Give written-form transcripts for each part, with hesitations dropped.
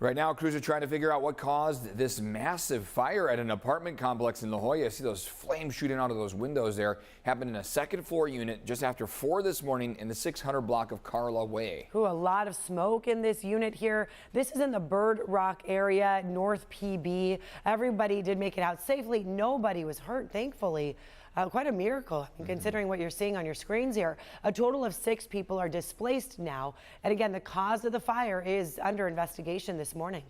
Right now, crews are trying to figure out what caused this massive fire at an apartment complex in La Jolla. See those flames shooting out of those windows there. Happened in a second floor unit just after 4 this morning in the 600 block of Carla Way. Ooh, a lot of smoke in this unit here. This is in the Bird Rock area, North PB. Everybody did make it out safely. Nobody was hurt, thankfully. Quite a miracle, I mean, considering what you're seeing on your screens here. A total of 6 people are displaced now. And again, the cause of the fire is under investigation this morning.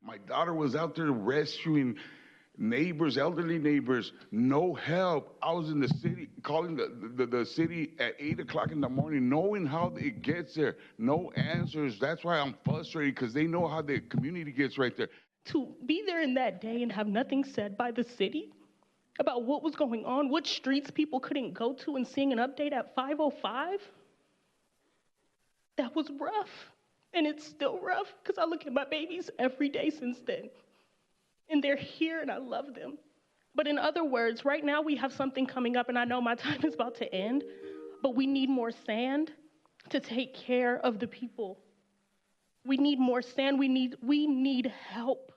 My daughter was out there rescuing neighbors, elderly neighbors, no help. I was in the city, calling the city at 8 o'clock in the morning, knowing how it gets there. No answers. That's why I'm frustrated, because they know how the community gets right there. To be there in that day and have nothing said by the city about what was going on, what streets people couldn't go to, and seeing an update at 5:05, that was rough. And it's still rough, because I look at my babies every day since then. And they're here, and I love them. But in other words, right now we have something coming up, and I know my time is about to end, but we need more sand to take care of the people. We need more sand. We need help.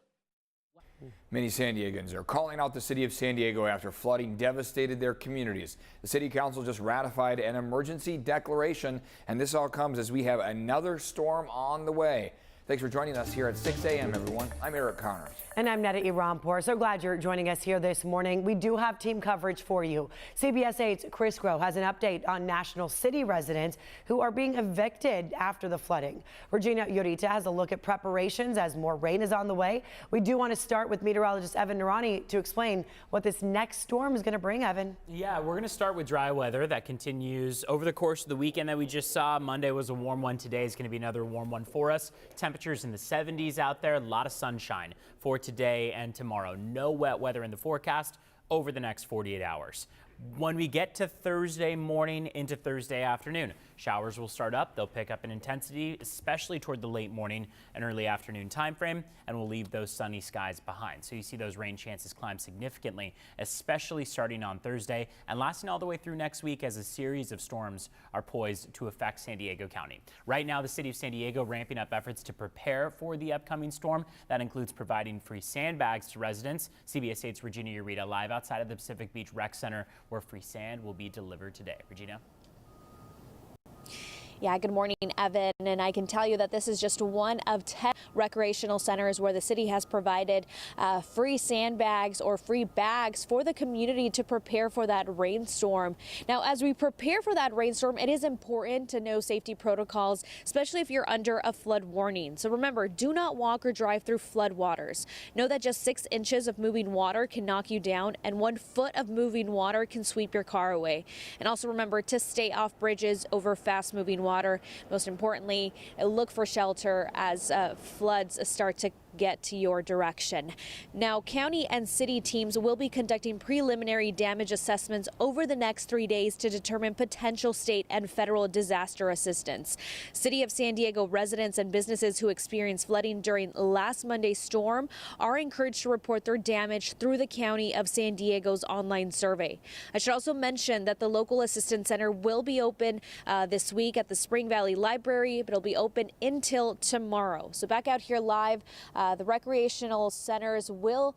Many San Diegans are calling out the city of San Diego after flooding devastated their communities. The city council just ratified an emergency declaration, and this all comes as we have another storm on the way. Thanks for joining us here at 6 a.m., everyone. I'm Eric Connors. And I'm Netta Irampour. So glad you're joining us here this morning. We do have team coverage for you. CBS 8's Chris Groh has an update on National City residents who are being evicted after the flooding. Regina Yorita has a look at preparations as more rain is on the way. We do want to start with meteorologist Evan Narani to explain what this next storm is going to bring, Evan. Yeah, we're going to start with dry weather that continues over the course of the weekend that we just saw. Monday was a warm one. Today is going to be another warm one for us. Temperatures in the 70s out there, a lot of sunshine for today and tomorrow. No wet weather in the forecast over the next 48 hours. When we get to Thursday morning into Thursday afternoon, showers will start up. They'll pick up in intensity, especially toward the late morning and early afternoon time frame, and will leave those sunny skies behind. So you see those rain chances climb significantly, especially starting on Thursday and lasting all the way through next week as a series of storms are poised to affect San Diego County. Right now, the city of San Diego ramping up efforts to prepare for the upcoming storm. That includes providing free sandbags to residents. CBS 8's Regina Ureta live outside of the Pacific Beach Rec Center, where free sand will be delivered today. Regina? Yeah, good morning, Evan. And I can tell you that this is just one of 10 recreational centers where the city has provided free sandbags or free bags for the community to prepare for that rainstorm. Now, as we prepare for that rainstorm, it is important to know safety protocols, especially if you're under a flood warning. So remember, do not walk or drive through flood waters. Know that just 6 inches of moving water can knock you down, and 1 foot of moving water can sweep your car away. And also remember to stay off bridges over fast moving water. Most importantly, look for shelter as floods start to get to your direction. Now, county and city teams will be conducting preliminary damage assessments over the next 3 days to determine potential state and federal disaster assistance. City of San Diego residents and businesses who experienced flooding during last Monday's storm are encouraged to report their damage through the County of San Diego's online survey. I should also mention that the local assistance center will be open this week at the Spring Valley Library, but it'll be open until tomorrow. So back out here live, the recreational centers will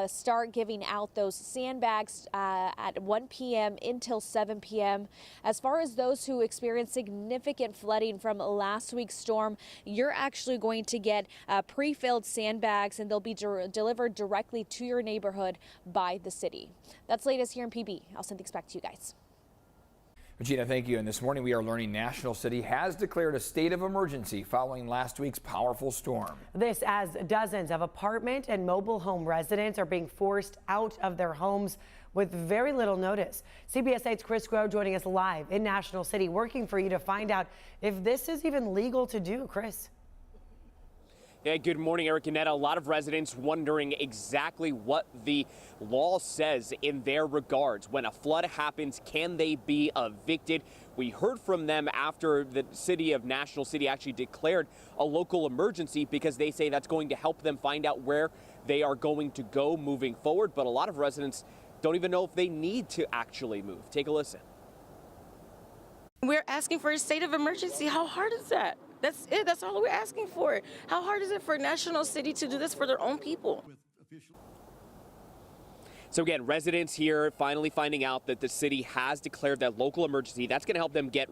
start giving out those sandbags at 1 p.m. until 7 p.m. As far as those who experienced significant flooding from last week's storm, you're actually going to get pre-filled sandbags, and they'll be delivered directly to your neighborhood by the city. That's latest here in PB. I'll send things back to you guys. Regina, thank you. And this morning we are learning National City has declared a state of emergency following last week's powerful storm. This as dozens of apartment and mobile home residents are being forced out of their homes with very little notice. CBS 8's Chris Groh joining us live in National City, working for you to find out if this is even legal to do. Chris. Yeah, good morning, Eric and Netta. A lot of residents wondering exactly what the law says in their regards. When a flood happens, can they be evicted? We heard from them after the city of National City actually declared a local emergency because they say that's going to help them find out where they are going to go moving forward. But a lot of residents don't even know if they need to actually move. Take a listen. We're asking for a state of emergency. How hard is that? That's it. That's all we're asking for. How hard is it for National City to do this for their own people? So again, residents here finally finding out that the city has declared that local emergency. That's going to help them get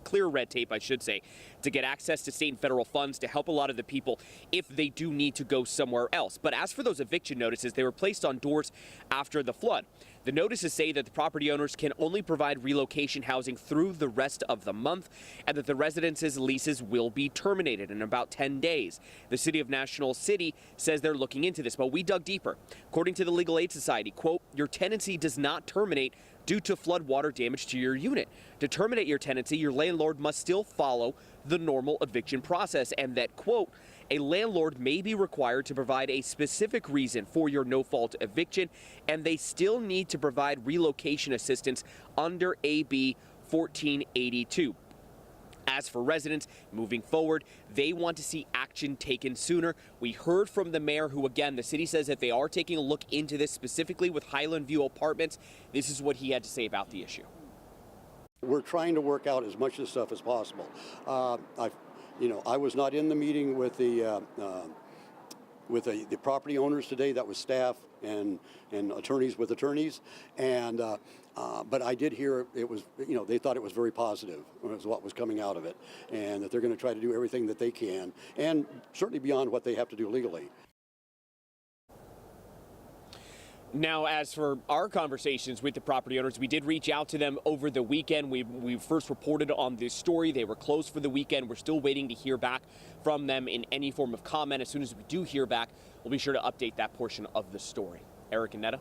clear red tape, I should say, to get access to state and federal funds to help a lot of the people if they do need to go somewhere else. But as for those eviction notices, they were placed on doors after the flood. The notices say that the property owners can only provide relocation housing through the rest of the month and that the residents' leases will be terminated in about 10 days. The city of National City says they're looking into this, but we dug deeper. According to the Legal Aid Society, quote, your tenancy does not terminate due to flood water damage to your unit. To terminate your tenancy, your landlord must still follow the normal eviction process, and that, quote, a landlord may be required to provide a specific reason for your no-fault eviction, and they still need to provide relocation assistance under AB 1482. As for residents moving forward, they want to see action taken sooner. We heard from the mayor, who, again, the city says that they are taking a look into this, specifically with Highland View Apartments. This is what he had to say about the issue. We're trying to work out as much of this stuff as possible. I was not in the meeting with the property owners today. That was staff and attorneys with attorneys, and but I did hear it was, they thought it was very positive, was what was coming out of it, and that they're going to try to do everything that they can, and certainly beyond what they have to do legally. Now, as for our conversations with the property owners, we did reach out to them over the weekend. We first reported on this story. They were closed for the weekend. We're still waiting to hear back from them in any form of comment. As soon as we do hear back, we'll be sure to update that portion of the story. Eric and Netta.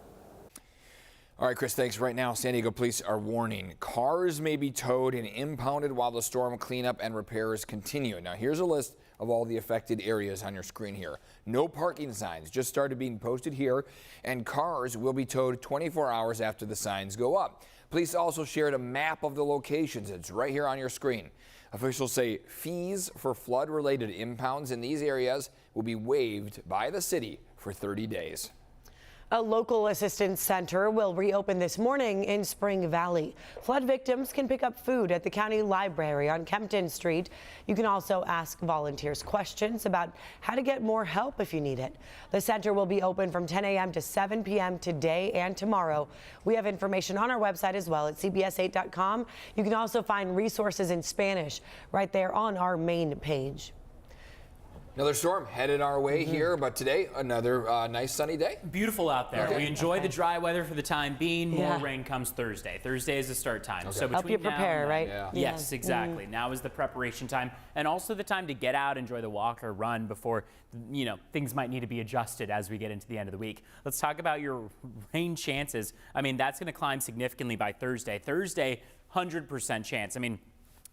All right, Chris, thanks. Right now, San Diego police are warning cars may be towed and impounded while the storm cleanup and repairs continue. Now, here's a list of all the affected areas on your screen here. No parking signs just started being posted here, and cars will be towed 24 hours after the signs go up. Police also shared a map of the locations. It's right here on your screen. Officials say fees for flood-related impounds in these areas will be waived by the city for 30 days. A local assistance center will reopen this morning in Spring Valley. Flood victims can pick up food at the county library on Kempton Street. You can also ask volunteers questions about how to get more help if you need it. The center will be open from 10 a.m. to 7 p.m. today and tomorrow. We have information on our website as well at cbs8.com. You can also find resources in Spanish right there on our main page. Another storm headed our way here, but today another nice sunny day. Beautiful out there. Okay. We enjoy the dry weather for the time being. More rain comes Thursday. Thursday is the start time. So Help you prepare, right? Yeah. Yes, exactly. Now is the preparation time, and also the time to get out, enjoy the walk or run before, things might need to be adjusted as we get into the end of the week. Let's talk about your rain chances. I mean, that's going to climb significantly by Thursday. Thursday, 100% chance. I mean,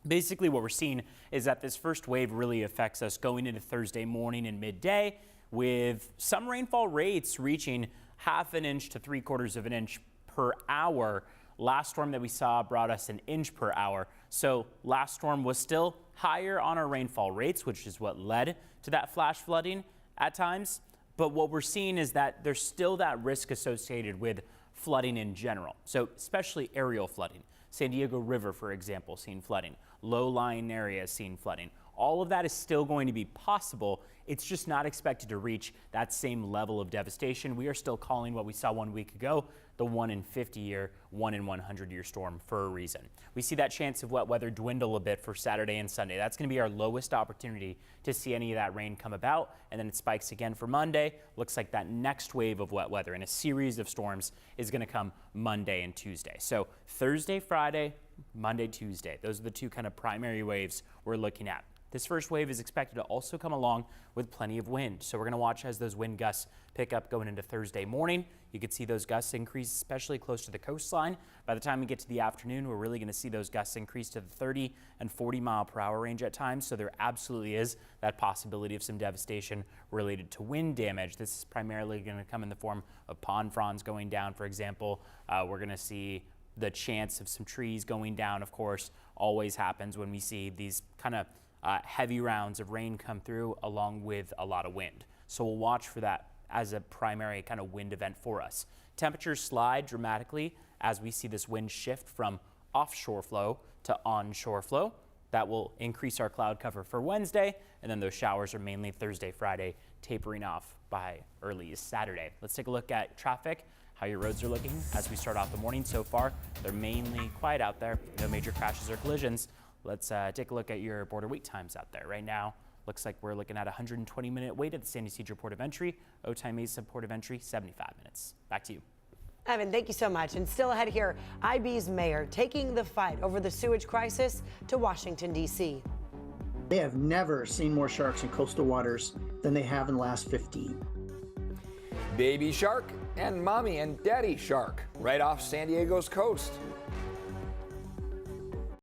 basically what we're seeing is that this first wave really affects us going into Thursday morning and midday, with some rainfall rates reaching 1/2 inch to 3/4 of an inch per hour. Last storm that we saw brought us 1 inch per hour. So last storm was still higher on our rainfall rates, which is what led to that flash flooding at times. But what we're seeing is that there's still that risk associated with flooding in general. So especially aerial flooding. San Diego River, for example, seeing flooding. Low-lying areas seeing flooding. All of that is still going to be possible. It's just not expected to reach that same level of devastation. We are still calling what we saw 1 week ago the 1 in 50 year, 1 in 100 year storm for a reason. We see that chance of wet weather dwindle a bit for Saturday and Sunday. That's going to be our lowest opportunity to see any of that rain come about, and then it spikes again for Monday. Looks like that next wave of wet weather and a series of storms is going to come Monday and Tuesday. So Thursday, Friday, Monday, Tuesday. Those are the two kind of primary waves we're looking at. This first wave is expected to also come along with plenty of wind. So we're going to watch as those wind gusts pick up going into Thursday morning. You could see those gusts increase, especially close to the coastline. By the time we get to the afternoon, we're really going to see those gusts increase to the 30 and 40 mile per hour range at times. So there absolutely is that possibility of some devastation related to wind damage. This is primarily going to come in the form of pond fronds going down, for example. We're going to see The chance of some trees going down, of course, always happens when we see these kind of heavy rounds of rain come through along with a lot of wind. So we'll watch for that as a primary kind of wind event for us. Temperatures slide dramatically as we see this wind shift from offshore flow to onshore flow. That will increase our cloud cover for Wednesday, and then those showers are mainly Thursday, Friday, tapering off by early Saturday. Let's take a look at traffic, how your roads are looking as we start off the morning so far. They're mainly quiet out there, no major crashes or collisions. Let's take a look at your border wait times out there. Right now, looks like we're looking at a 120-minute wait at the Sandy Siege Port of Entry. Otay Mesa Port of Entry, 75 minutes. Back to you. Evan, thank you so much. And still ahead here, IB's mayor taking the fight over the sewage crisis to Washington, D.C. They have never seen more sharks in coastal waters than they have in the last 15. Baby shark and mommy and daddy shark right off San Diego's coast.